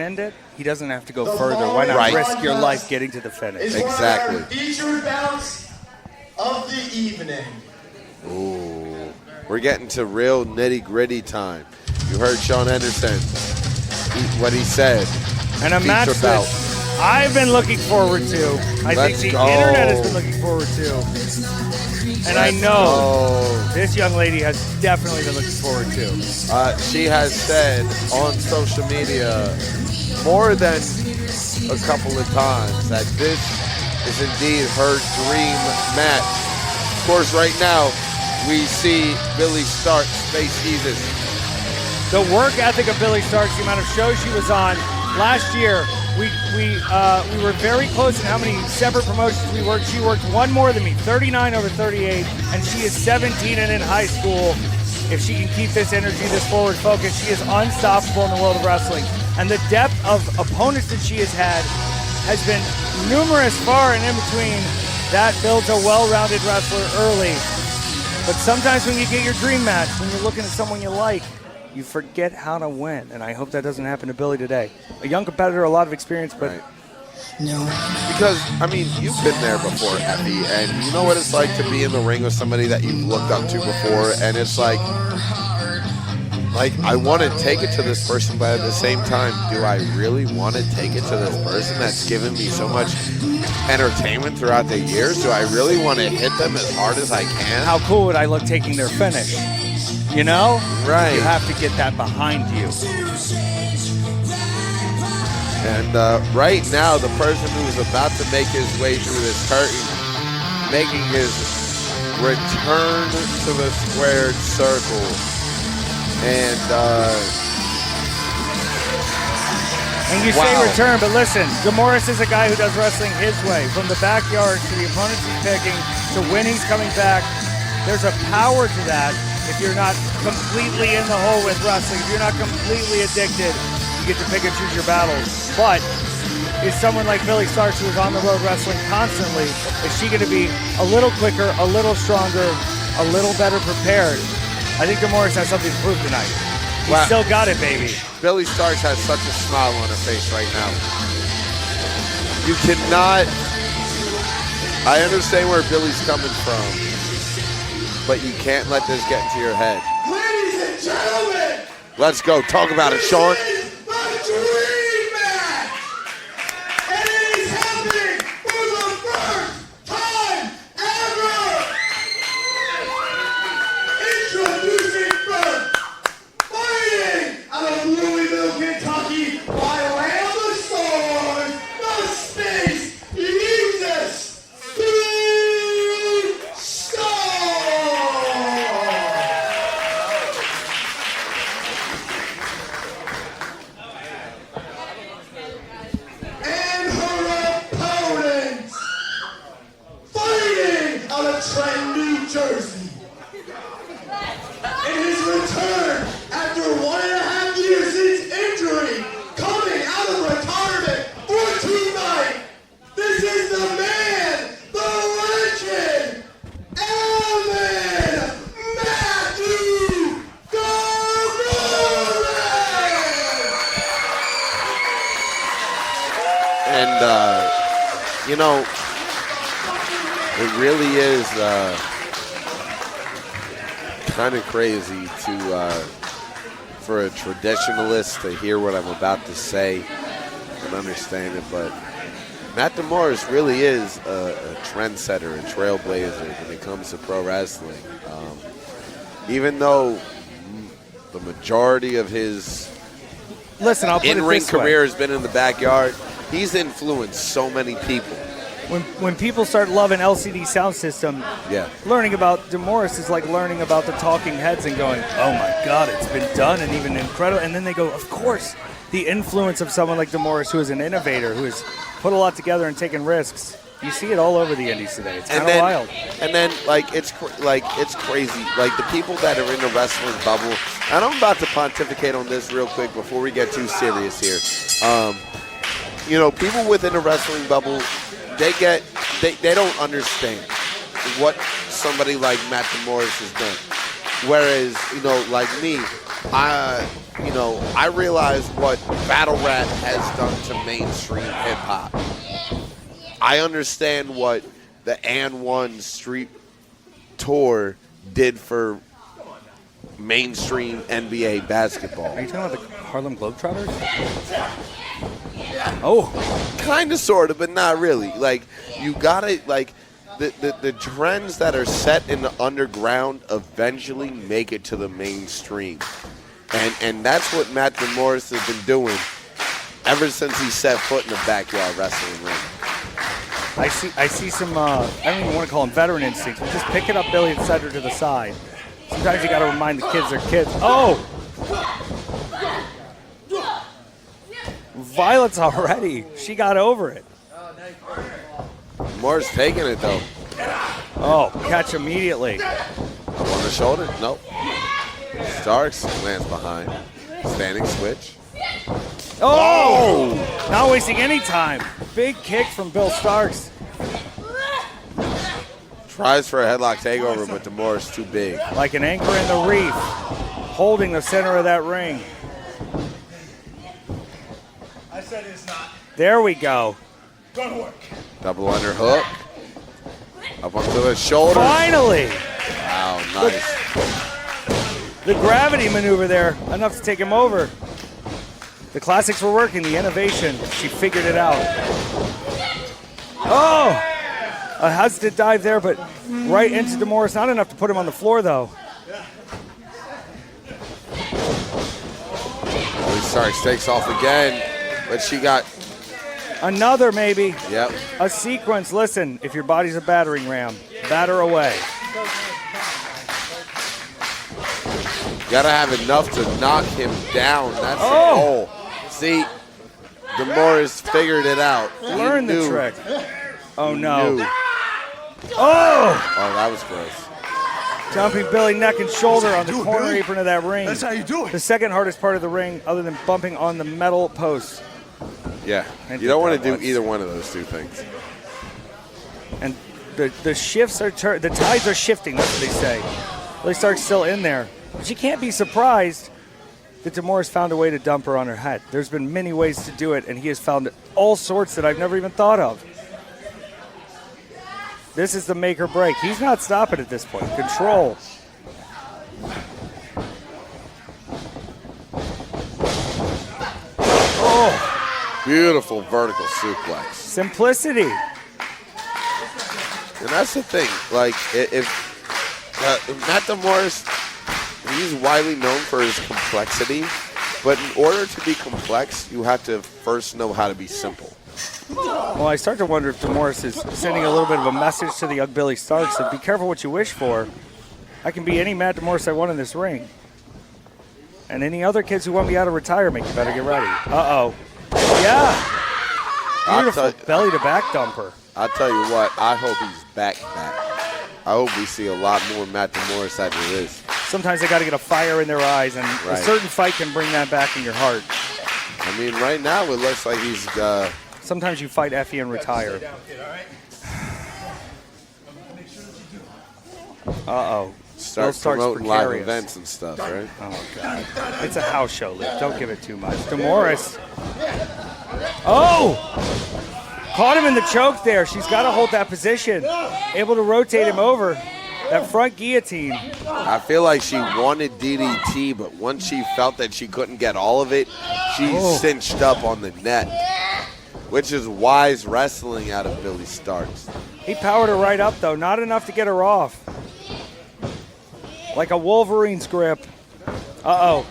end it, he doesn't have to go further. Why not risk your life getting to the finish? Exactly. Featured bouts of the evening. Ooh, we're getting to real nitty-gritty time. You heard Sean Henderson, what he said. And a match that I've been looking forward to. I think the internet has been looking forward to. And I know this young lady has definitely been looking forward to. She has said on social media more than a couple of times that this is indeed her dream match. Of course, right now, we see Billie Starkz face Jesus. The work ethic of Billie Starkz, the amount of shows she was on last year, we were very close in how many separate promotions we worked. She worked one more than me, 39 over 38, and she is 17 and in high school. If she can keep this energy, this forward focus, she is unstoppable in the world of wrestling. And the depth of opponents that she has had has been numerous, far and in between. That builds a well-rounded wrestler early. But sometimes when you get your dream match, when you're looking at someone you like, you forget how to win. And I hope that doesn't happen to Billie today. A young competitor, a lot of experience, but... Right. No. Because, I mean, you've been there before, Effie, and you know what it's like to be in the ring with somebody that you've looked up to before, and it's like I want to take it to this person, but at the same time, do I really want to take it to this person that's given me so much entertainment throughout the years? Do I really want to hit them as hard as I can? How cool would I look taking their finish? You know? Right. You have to get that behind you. And right now, the person who's about to make his way through this curtain, making his return to the squared circle. And you say return, but listen, Demorest is a guy who does wrestling his way. From the backyard to the opponents he's picking to when he's coming back, there's a power to that if you're not completely in the hole with wrestling, if you're not completely addicted. Get to pick and choose your battles. But is someone like Billie Starkz, who is on the road wrestling constantly, is she going to be a little quicker, a little stronger, a little better prepared? I think Demorest has something to prove tonight. He's still got it, baby. Billie Starkz has such a smile on her face right now. You cannot... I understand where Billie's coming from, but you can't let this get into your head. Ladies and gentlemen! Let's go. Talk about it, Sean. Dream match! And it is happening for the first time ever! Introducing first, fighting out of Louisville, Kentucky, by way of the sword, the Space Jesus, Billie Starkz! Trenton, New Jersey. In his return after 1.5 years since injury, coming out of retirement for tonight, this is the man, the legend, Evan Matthew Demorest! And, you know, it really is kind of crazy to for a traditionalist to hear what I'm about to say and understand it, but Matt Demorest really is a trendsetter and trailblazer when it comes to pro wrestling. Even though the majority of his in-ring career has been in the backyard, he's influenced so many people. When people start loving LCD sound system, learning about Demorest is like learning about the Talking Heads and going, oh my God, it's been done and even incredible. And then they go, of course, the influence of someone like Demorest, who is an innovator, who has put a lot together and taken risks. You see it all over the indies today. It's kind of wild. And then, it's crazy. Like, the people that are in the wrestling bubble, and I'm about to pontificate on this real quick before we get too serious here. You know, people within the wrestling bubble, they don't understand what somebody like Matt Demorest has done. Whereas, you know, like me, you know, I realize what Battle Rat has done to mainstream hip hop. I understand what the And One Street Tour did for mainstream NBA basketball. Are you talking about the Harlem Globetrotters? Oh, Kind of, sort of, but not really. Like, you gotta, like, the trends that are set in the underground eventually make it to the mainstream. And that's what Matt Demorest has been doing ever since he set foot in the backyard wrestling ring. I see some, I don't even want to call them veteran instincts, but just pick it up, Billie, and set her to the side. Sometimes you got to remind the kids they're kids. Oh! Violence already. She got over it. Moore's taking it, though. Oh, catch immediately. Up on the shoulder? Nope. Starkz lands behind. Standing switch. Oh! Not wasting any time. Big kick from Bill Starkz. Tries for a headlock takeover, but Demorest too big. Like an anchor in the reef. Holding the center of that ring. I said it's not. There we go. Gonna work. Double underhook. Up onto the shoulder. Finally! Wow, nice. The gravity maneuver there, enough to take him over. The classics were working, the innovation, she figured it out. Oh! A hesitant dive there, but right into Demorest. Not enough to put him on the floor, though. Starkz takes off again, but she got... Another, maybe. Yep. A sequence. Listen, if your body's a battering ram, batter away. Gotta have enough to knock him down. That's the goal. See, Demorest figured it out. Learn He the knew. trick. Oh, no. Knew. Oh! Oh, that was gross. Jumping Billie neck and shoulder on the corner apron of that ring. That's how you do it. The second hardest part of the ring, other than bumping on the metal posts. Yeah, And you don't want to do once. either one of those two things. And the shifts are the tides are shifting. That's what they say. Billie Starkz still in there, but you can't be surprised that Demorest found a way to dump her on her head. There's been many ways to do it, and he has found all sorts that I've never even thought of. This is the make or break. He's not stopping at this point. Control. Oh, Beautiful vertical suplex. simplicity. And that's the thing. Like, if Matt Demorest, he's widely known for his complexity, but in order to be complex, you have to first know how to be simple. Well, I start to wonder if Demorest is sending a little bit of a message to the young Billie Starkz that be careful what you wish for. I can be any Matt Demorest I want in this ring. And any other kids who want me out of retirement, you better get ready. Uh-oh. Yeah. Beautiful belly to back dumper. I'll tell you what, I hope he's back. I hope we see a lot more Matt Demorest after this. Sometimes they got to get a fire in their eyes, and a certain fight can bring that back in your heart. I mean, right now it looks like he's... Sometimes you fight Effie and retire. Uh-oh. Start promoting live events and stuff, right? Oh, God. It's a house show, Luke. Don't give it too much. Demorest. Oh! Caught him in the choke there. She's got to hold that position. Able to rotate him over. That front guillotine. I feel like she wanted DDT, but once she felt that she couldn't get all of it, she cinched up on the net, which is wise wrestling out of Billie Starkz. He powered her right up, though. Not enough to get her off. Like a Wolverine's grip. Uh-oh.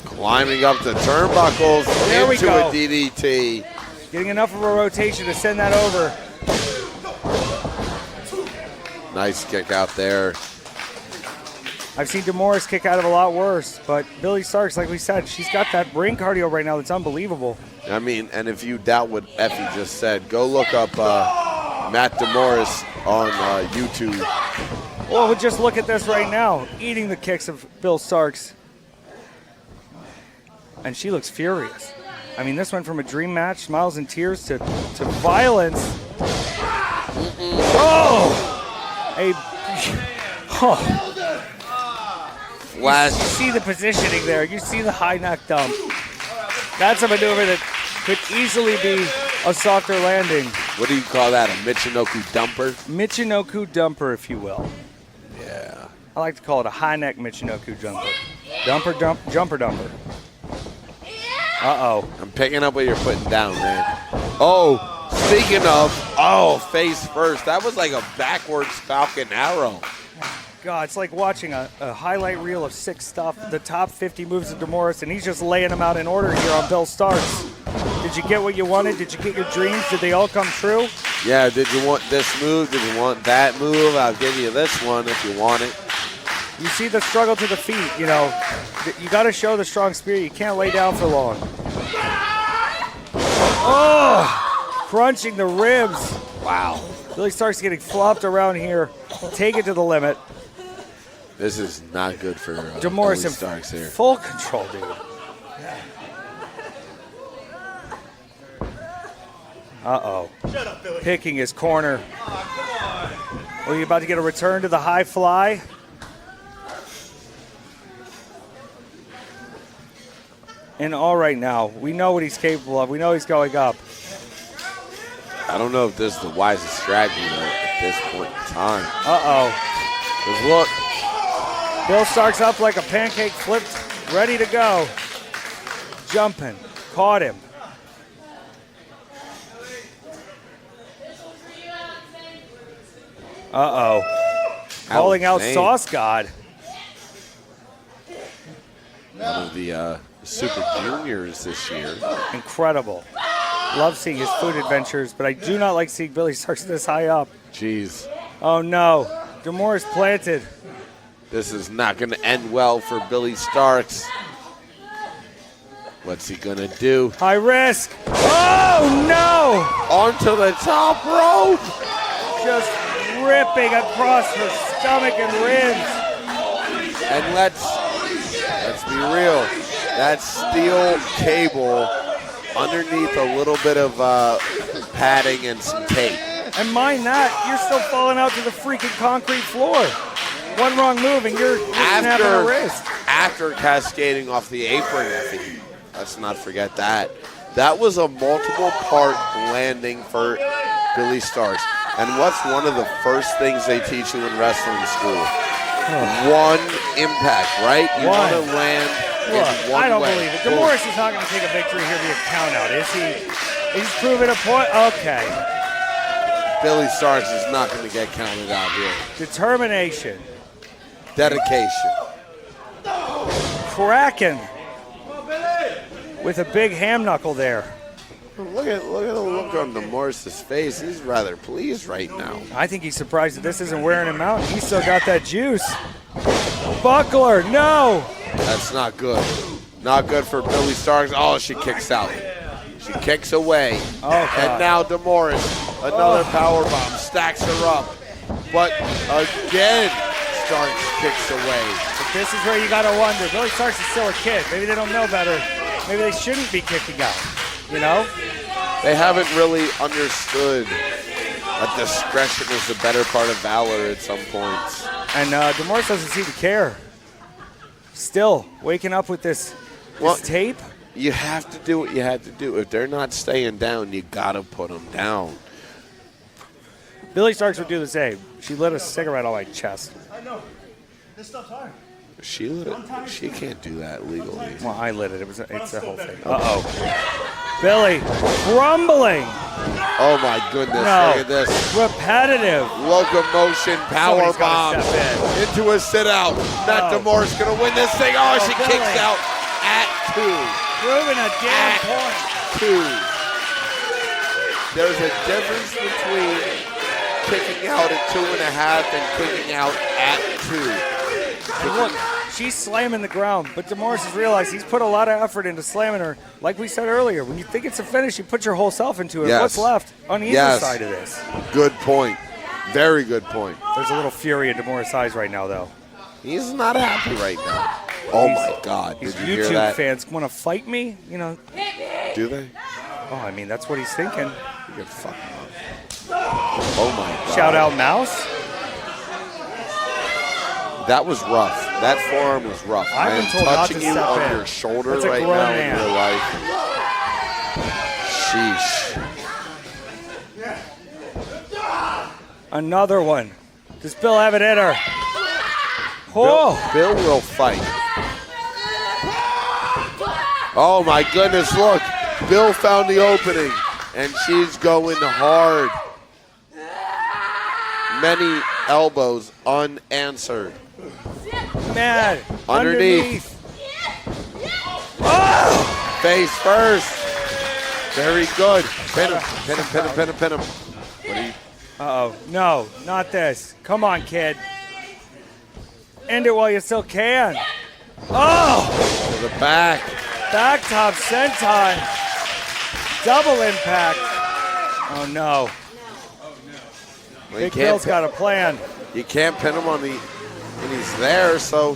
Climbing up the turnbuckles into a DDT. Getting enough of a rotation to send that over. Nice kick out there. I've seen Demorest kick out of a lot worse, but Billie Starkz, like we said, she's got that ring cardio right now that's unbelievable. I mean, and if you doubt what Effie just said, go look up Matt Demorest on YouTube. Well, we'll just look at this right now, eating the kicks of Bill Starkz. And she looks furious. I mean, this went from a dream match, smiles and tears, to violence. Oh! Last. You see the positioning there. You see the high neck dump. That's a maneuver that could easily be a softer landing. What do you call that? A Michinoku dumper? Michinoku dumper, if you will. Yeah. I like to call it a high neck Michinoku jumper. Jumper dumper. Uh-oh. I'm picking up what you're putting down, man. Oh, speaking of, face first. That was like a backwards Falcon arrow. God, it's like watching a highlight reel of sick stuff. The top 50 moves of Demorest, and he's just laying them out in order here on Bill Starkz. Did you get what you wanted? Did you get your dreams? Did they all come true? Yeah, did you want this move? Did you want that move? I'll give you this one if you want it. You see the struggle to the feet, you know. You got to show the strong spirit. You can't lay down for long. Oh, crunching the ribs. Wow. Billie Starkz getting flopped around here. Take it to the limit. This is not good for Demorest in Starkz here. full control, dude. Uh-oh. Picking his corner. Are you about to get a return to the high fly? And all right now, we know what he's capable of. We know he's going up. I don't know if this is the wisest strategy though, at this point in time. Uh-oh. Because look. Bill Starkz up like a pancake, flipped, ready to go. Jumping. Caught him. Uh-oh. Calling out Sauce God. One of the Super Juniors this year. Incredible. Love seeing his food adventures, but I do not like seeing Billie Starkz this high up. Jeez. Oh, no. Demorest planted. This is not going to end well for Billie Starkz. What's he going to do? High risk. Oh, no. Onto the top rope. Just ripping across her stomach and ribs. And let's be real. That steel cable underneath a little bit of padding and some tape. And mind that, you're still falling out to the freaking concrete floor. One wrong move and you're snapping a wrist. After cascading off the apron, let's not forget that. That was a multiple part landing for Billie Starkz. And what's one of the first things they teach you in wrestling school? One impact, right? You want to land in one I don't way. believe it. Demorest is not going to take a victory here via count out, is he? He's proven a point. Okay. Billie Starkz is not going to get counted out here. Determination. Dedication. Kraken. With a big ham knuckle there. Look at the look on Demorest's face. He's rather pleased right now. I think he's surprised that this isn't wearing him out. He's still got that juice. Buckler, no. That's not good. Not good for Billie Starkz. Oh, she kicks out. She kicks away. Oh, God. And now Demorest, another power bomb, stacks her up. But again, Starkz kicks away. But this is where you got to wonder. Billie Starkz is still a kid. Maybe they don't know better. Maybe they shouldn't be kicking out. You know? They haven't really understood that discretion is the better part of valor at some points. And Demorest doesn't seem to care. Still waking up with this tape. You have to do what you had to do. If they're not staying down, you got to put them down. Billie Starkz would do the same. She lit a cigarette on my chest. I know. This stuff's hard. She can't do that legally. Well, I lit it. It's a whole thing. Uh-oh. Billie crumbling. Oh, my goodness. No. Look at this. Repetitive. Locomotion power Somebody's gotta bomb step into a sit-out. Matt Demorest going to win this thing. Oh, she Billie. kicks out at 2. Proving a damn point. 2. There's a difference between kicking out at 2.5 and kicking out at 2. And look, she's slamming the ground, but Demorest has realized he's put a lot of effort into slamming her. Like we said earlier, when you think it's a finish, you put your whole self into it. Yes. What's left on either side of this? Good point. Very good point. There's a little fury in Demorest's eyes right now, though. He's not happy right now. Oh, my God. Did you hear YouTube that? fans want to fight me? You know. Do they? Oh, I mean, that's what he's thinking. You can fuck him up. Oh, my God. Shout out Mouse. That was rough. That forearm was rough. I've I been am told not touching to you step on in. your shoulder That's a right grown now man. in real life. Sheesh. Another one. Does Bill have it in her? Oh! Bill will fight. Oh my goodness, look. Bill found the opening, and she's going hard. Many elbows unanswered. Man, Underneath. Oh! Face first. Very good. Pin him, pin him, pin him, pin him, pin him. What are you? Uh-oh. No, not this. Come on, kid. End it while you still can. Oh! To the back. Back top senton. Double impact. Oh, no. Well, you Big Bill's can't got a plan. You can't pin him on the when he's there, so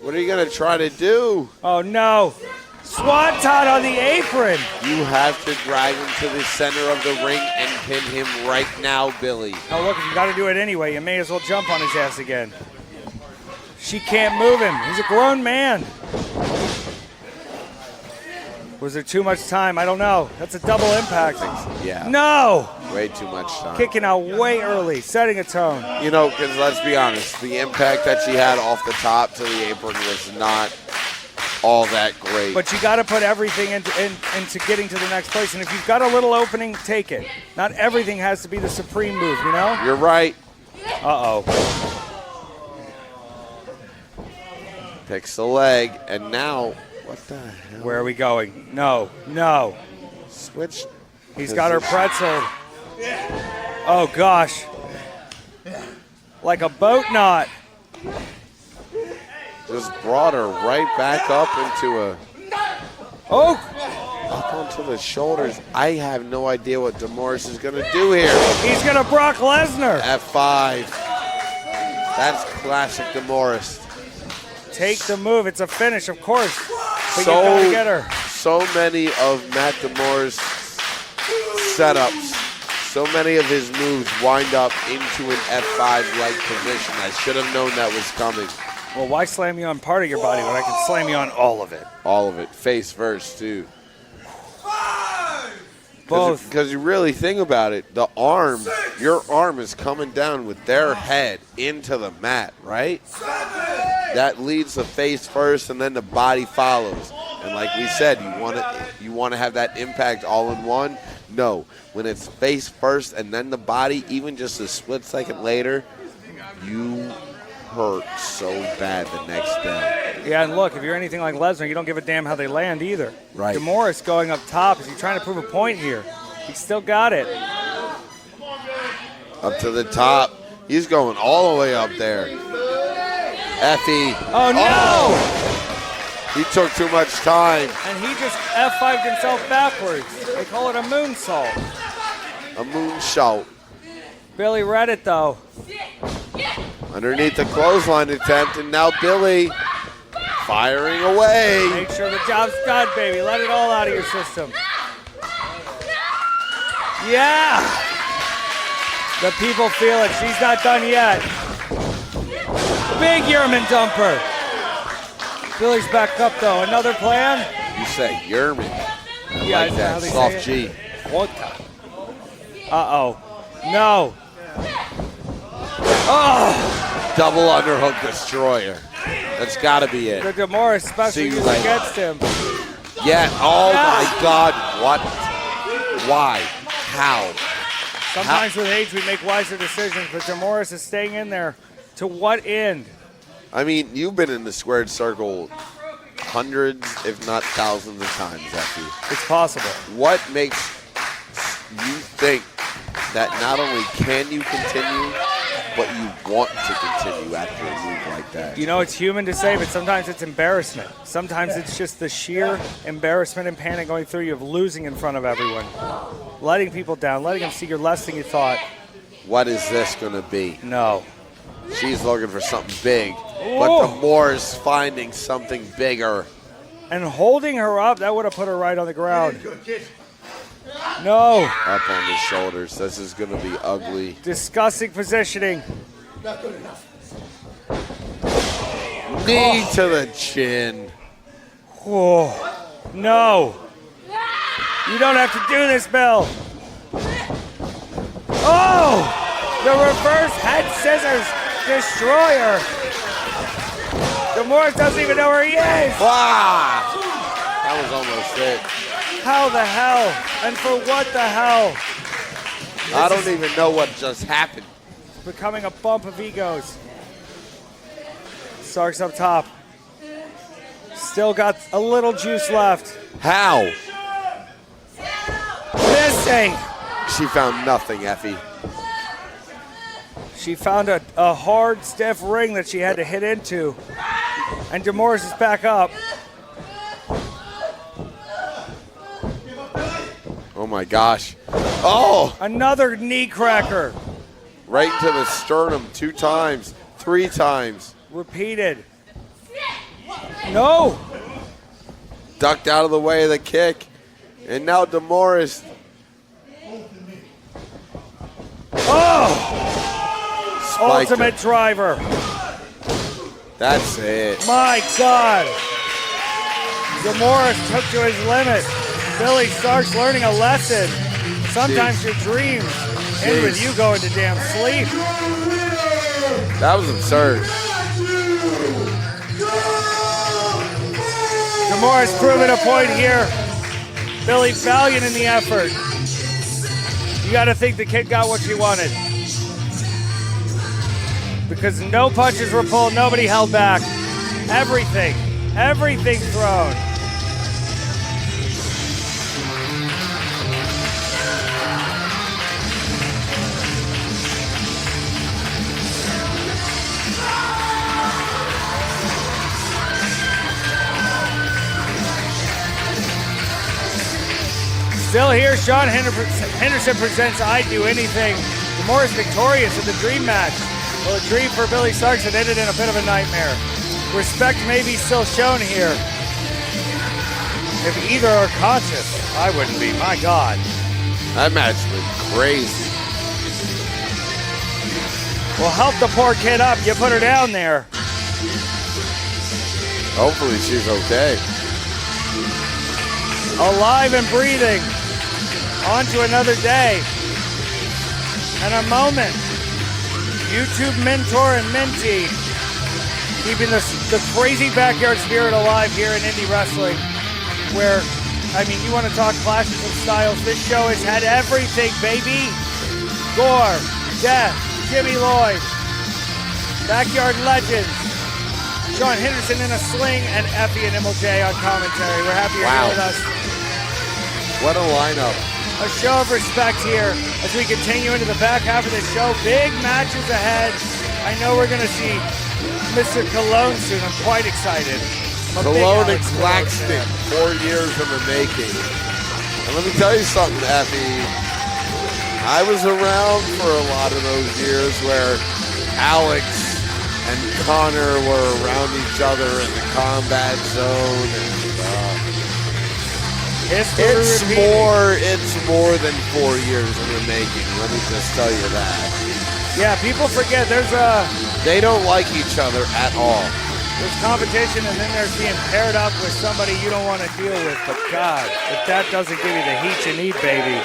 what are you going to try to do? Oh, no. Swanton on the apron. You have to drag him to the center of the ring and pin him right now, Billie. Oh, look, if you got to do it anyway, you may as well jump on his ass again. She can't move him. He's a grown man. Was there too much time? I don't know. That's a double impact. Yeah. No! Way too much time. Kicking out way early, setting a tone. You know, because let's be honest, the impact that she had off the top to the apron was not all that great. But you got to put everything into getting to the next place. And if you've got a little opening, take it. Not everything has to be the supreme move, you know? You're right. Uh-oh. Picks the leg, and now, what the hell? Where are we going? No, no. Switch. He's got her pretzel. Oh, gosh. Like a boat knot. Just brought her right back up into a... Oh! Up onto the shoulders. I have no idea what Demorest is going to do here. He's going to Brock Lesnar. F5. That's classic Demorest. Take the move. It's a finish, of course. But you got to get her. So many of Matt Demorest's setups, so many of his moves wind up into an F5-like position. I should have known that was coming. Well, why slam you on part of your body when I can slam you on all of it? All of it. Face first, too. Both. Because you really think about it, the arm, your arm is coming down with their head into the mat, right? That leads the face first, and then the body follows. And like we said, you want to have that impact all in one. No, when it's face first and then the body, even just a split second later, you hurt so bad the next day. Yeah, and look, if you're anything like Lesnar, you don't give a damn how they land either. Right. Demorest going up top. Is he trying to prove a point here? He still got it. Up to the top. He's going all the way up there. Effie. Oh, no! Oh! He took too much time. And he just F5'd himself backwards. They call it a moonsault. A moonsault. Billie read it, though. Underneath the clothesline attempt, and now Billie firing away. Make sure the job's done, baby. Let it all out of your system. Yeah! The people feel it. She's not done yet. Big Yerman dumper. Billie's back up, though. Another plan? You say Yerman. I Yeah, like I know how that. they Soft say G. Vodka. Uh-oh. No. Oh! Double underhook destroyer. That's got to be it. The Demorest special See you use later. against him. Yeah. Oh, Yes. my God. What? Why? How? Sometimes with age we make wiser decisions, but Demorest is staying in there. To what end? I mean, you've been in the squared circle hundreds, if not thousands of times, Effie. It's possible. What makes you think that not only can you continue, but you want to continue after a move like that? You know, it's human to say, but sometimes it's embarrassment. Sometimes it's just the sheer embarrassment and panic going through you of losing in front of everyone. Letting people down, letting them see you're less than you thought. What is this going to be? No. She's looking for something big, Ooh. but Demorest finding something bigger. And holding her up, that would have put her right on the ground. No. Up on the shoulders. This is going to be ugly. Disgusting positioning. Not good enough. Knee to the chin. Oh, no. You don't have to do this, Bill. Oh, the reverse head scissors destroyer. Demorest doesn't even know where he is. Wow. That was almost it. How the hell? And for what the hell? I don't even know what just happened. It's becoming a bump of egos. Starkz up top. Still got a little juice left. How? Missing. She found nothing, Effie. She found a hard, stiff ring that she had to hit into. And Demorest is back up. Oh my gosh. Oh! Another knee cracker. Right into the sternum 2 times, 3 times. Repeated. No! Ducked out of the way of the kick. And now Demorest. Oh! Spiked Ultimate her. driver. That's it. My God. Demorest took to his limit. Billie Starkz learning a lesson. Sometimes your dreams end with you going to damn sleep. That was absurd. Demorest proving a point here. Billie valiant in the effort. You got to think the kid got what she wanted. Because no punches were pulled, nobody held back. Everything thrown. Still here, Sean Henderson presents I Do Anything. Demorest victorious in the dream match. Well, a dream for Billie Starkz had ended in a bit of a nightmare. Respect may be still shown here. If either are conscious, I wouldn't be, my God. That match was crazy. Well, help the poor kid up. You put her down there. Hopefully she's okay. Alive and breathing. On to another day. And a moment. YouTube mentor and mentee. Keeping the crazy backyard spirit alive here in indie wrestling. Where, I mean, you want to talk clashes of styles. This show has had everything, baby. Gore, Death, Jimmy Lloyd, Backyard Legends, Sean Henderson in a sling, and Effie and MLJ on commentary. We're happy you're here with us. What a lineup. A show of respect here as we continue into the back half of the show. Big matches ahead. I know we're going to see Mr. Cologne soon. I'm quite excited. Cologne and Claxton, 4 years in the making. And let me tell you something, Effie. I was around for a lot of those years where Alex and Connor were around each other in the combat zone. And, it's more than 4 years in the making. Let me just tell you that. Yeah, people forget They don't like each other at all. there's competition, and then there's being paired up with somebody you don't want to deal with. But God, if that doesn't give you the heat you need, baby.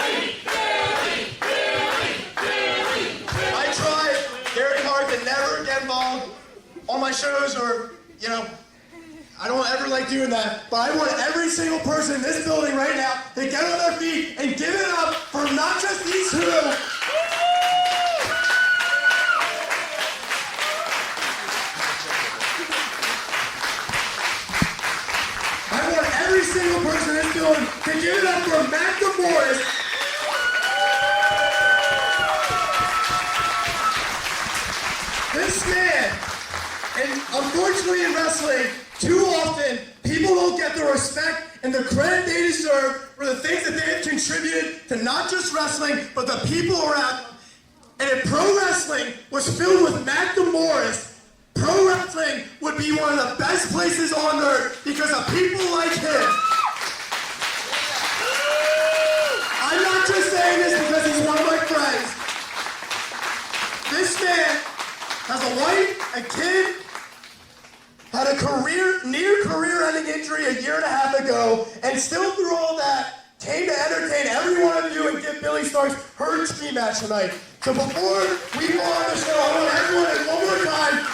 I try very hard to never get involved on my shows or, you know, I don't ever like doing that, but I want every single person in this building right now to get on their feet and give it up for not just these two. I want every single person in this building to give it up for Matt Demorest. This man, and unfortunately in wrestling, too often, people don't get the respect and the credit they deserve for the things that they have contributed to not just wrestling, but the people around them. And if pro wrestling was filled with Matt Demorest, pro wrestling would be one of the best places on earth because of people like him. I'm not just saying this because he's one of my friends. This man has a wife, a kid, had a near career-ending injury a year and a half ago, and still through all that, came to entertain every one of you and give Billie Starkz her dream match tonight. So before we go on the show, I want everyone one more time